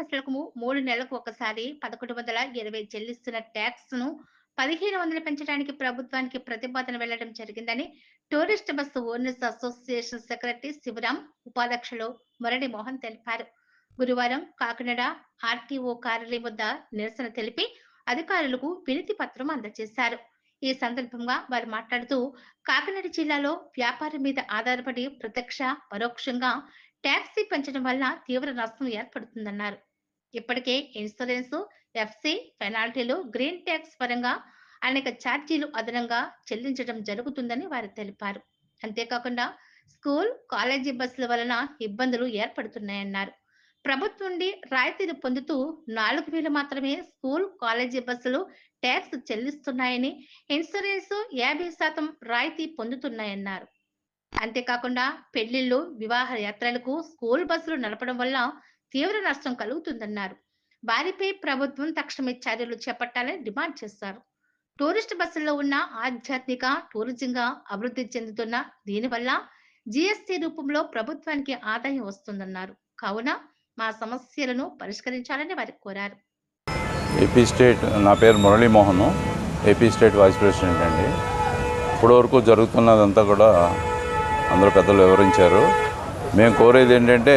బస్సులకు 3 నెలలకు ఒకసారి 1120 చెల్లిస్తున్న ట్యాక్స్‌ను 1500 పెంచడానికి ప్రభుత్వానికి ప్రతిపాదన వెళ్లడం జరిగిందని tourist bus owners association secretary Sivaram, ఉపాధ్యక్షులు మురళీ మోహన్ తెలిపారు. గురువారం కాకినాడ ఆర్టీఓ కార్యాలయం వద్ద నిరసన తెలిపి అధికారులకు వినతి పత్రం అందజేశారు. ఈ సందర్భంగా వారు మాట్లాడుతూ కాకినాడ జిల్లాలో వ్యాపారం మీద ఆధారపడి ప్రత్యక్ష, పరోక్షంగా ట్యాక్సీ పెంచడం వల్ల తీవ్ర నష్టం ఏర్పడుతుందన్నారు. ఇప్పటికే ఇన్సూరెన్స్, ఎఫ్సి, పెనాల్టీలు, గ్రీన్ ట్యాక్స్ పరంగా అనేక ఛార్జీలు అదనంగా చెల్లించడం జరుగుతుందని వారు తెలిపారు. అంతేకాకుండా స్కూల్, కాలేజీ బస్సుల వలన ఇబ్బందులు ఏర్పడుతున్నాయన్నారు. ప్రభుత్వం నుండి రాయితీలు పొందుతూ 4000 మాత్రమే స్కూల్, కాలేజీ బస్సులు ట్యాక్స్ చెల్లిస్తున్నాయని, ఇన్సూరెన్స్ 50% రాయితీ పొందుతున్నాయన్నారు. అంతేకాకుండా పెళ్లిళ్లు, వివాహ యాత్రలకు స్కూల్ బస్సులు నడపడం వల్ల తీవ్ర నష్టం కలుగుతుందన్నారు. వారిపై ప్రభుత్వం తక్షణమే చర్యలు చేపట్టాలని డిమాండ్ చేశారు. టూరిస్ట్ బస్సుల్లో ఉన్న ఆధ్యాత్మిక టూరిజంగా అభివృద్ధి చెందుతున్న దీనివల్ల జీఎస్టీ రూపంలో ప్రభుత్వానికి ఆదాయం వస్తుందన్నారు. కావున మా సమస్యలను పరిష్కరించాలని వారు కోరారు. ఏపీ స్టేట్, నా పేరు Murali Mohan, AP state vice president అండి. ఇప్పటివరకు జరుగుతున్నదంతా కూడా అందరూ పెద్దలు వివరించారు. మేము కోరేది ఏంటంటే,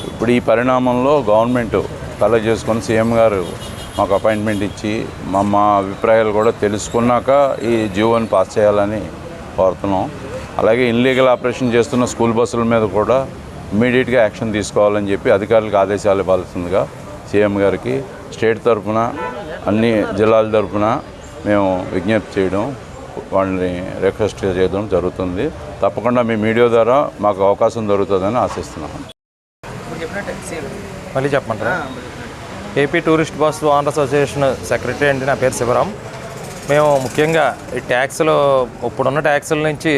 ఇప్పుడు ఈ పరిణామంలో గవర్నమెంట్ కలెక్ట్ చేసుకొని సీఎం గారు మాకు అపాయింట్మెంట్ ఇచ్చి మా అభిప్రాయాలు కూడా తెలుసుకున్నాక ఈ జీవోని పాస్ చేయాలని కోరుతున్నాం. అలాగే ఇన్లీగల్ ఆపరేషన్ చేస్తున్న స్కూల్ బస్సుల మీద కూడా ఇమ్మీడియట్గా యాక్షన్ తీసుకోవాలని చెప్పి అధికారులకు ఆదేశాలు ఇవ్వాల్సిందిగా సీఎం గారికి స్టేట్ తరఫున, అన్ని జిల్లాల తరఫున మేము విజ్ఞప్తి చేయడం, వాళ్ళని రిక్వెస్ట్ చేయడం జరుగుతుంది. తప్పకుండా మీ మీడియా ద్వారా మాకు అవకాశం దొరుకుతుందని ఆశిస్తున్నాం. మళ్ళీ చెప్పమంటారా? AP tourist bus owners association secretary అండి. నా పేరు శివరాం. మేము ముఖ్యంగా ఈ ట్యాక్సులు, ఇప్పుడున్న ట్యాక్సుల నుంచి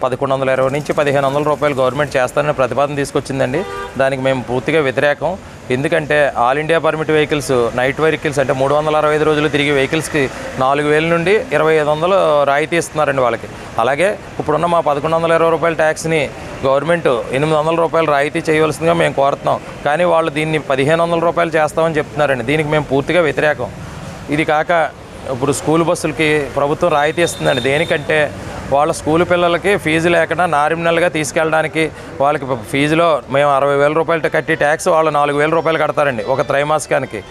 1120 నుంచి 1500 రూపాయలు గవర్నమెంట్ చేస్తారని ప్రతిపాదన తీసుకొచ్చిందండి. దానికి మేము పూర్తిగా వ్యతిరేకం. ఎందుకంటే all India permit vehicles, night vehicles అంటే 365 రోజులు తిరిగే వెహికల్స్కి 4000 నుండి 2500 రాయితీ ఇస్తున్నారండి వాళ్ళకి. అలాగే ఇప్పుడున్న మా 1120 రూపాయల ట్యాక్స్ని గవర్నమెంట్ 800 రూపాయలు రాయితీ చేయవలసిందిగా మేము కోరుతున్నాం. కానీ వాళ్ళు దీన్ని 1500 రూపాయలు చేస్తామని చెప్తున్నారండి. దీనికి మేము పూర్తిగా వ్యతిరేకం. ఇది కాక ఇప్పుడు స్కూల్ బస్సులకి ప్రభుత్వం రాయితీ ఇస్తుందండి. దేనికంటే వాళ్ళ స్కూల్ పిల్లలకి ఫీజు లేకుండా నార్మల్గా తీసుకెళ్ళడానికి, వాళ్ళకి ఫీజులో మేము 60,000 రూపాయలు కట్టి ట్యాక్స్ వాళ్ళు 4,000 రూపాయలు కడతారండి ఒక త్రైమాసికానికి.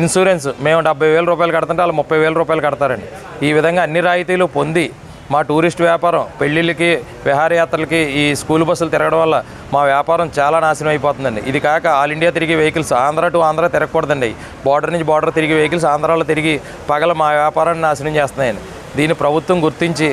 ఇన్సూరెన్స్ మేము 70,000 రూపాయలు కడుతుంటే వాళ్ళు 30,000 రూపాయలు కడతారండి. ఈ విధంగా అన్ని రాయితీలు పొంది మా టూరిస్ట్ వ్యాపారం, పెళ్ళిళ్ళకి, విహారయాత్రలకి ఈ స్కూల్ బస్సులు తిరగడం వల్ల మా వ్యాపారం చాలా నాశనం అయిపోతుందండి. ఇది కాక ఆల్ ఇండియా తిరిగి వెహికల్స్ ఆంధ్ర టు ఆంధ్ర తిరగకూడదండి. బార్డర్ నుంచి బార్డర్ తిరిగి వెహికల్స్ ఆంధ్రాలో తిరిగి పగల మా వ్యాపారాన్ని నాశనం చేస్తున్నాయండి. దీన్ని ప్రభుత్వం గుర్తించి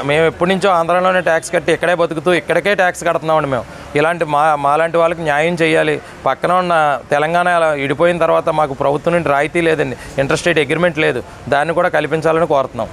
మేము ఎప్పటి నుంచో ఆంధ్రాలోనే ట్యాక్స్ కట్టి ఇక్కడే బతుకుతూ ఇక్కడికే ట్యాక్స్ కడుతున్నామండి. మేము ఇలాంటి మాలాంటి వాళ్ళకి న్యాయం చేయాలి. పక్కన ఉన్న తెలంగాణ విడిపోయిన తర్వాత మాకు ప్రభుత్వం నుండి రాయితీ లేదండి, ఇంటర్స్టేట్ అగ్రిమెంట్ లేదు, దాన్ని కూడా కల్పించాలని కోరుతున్నాం.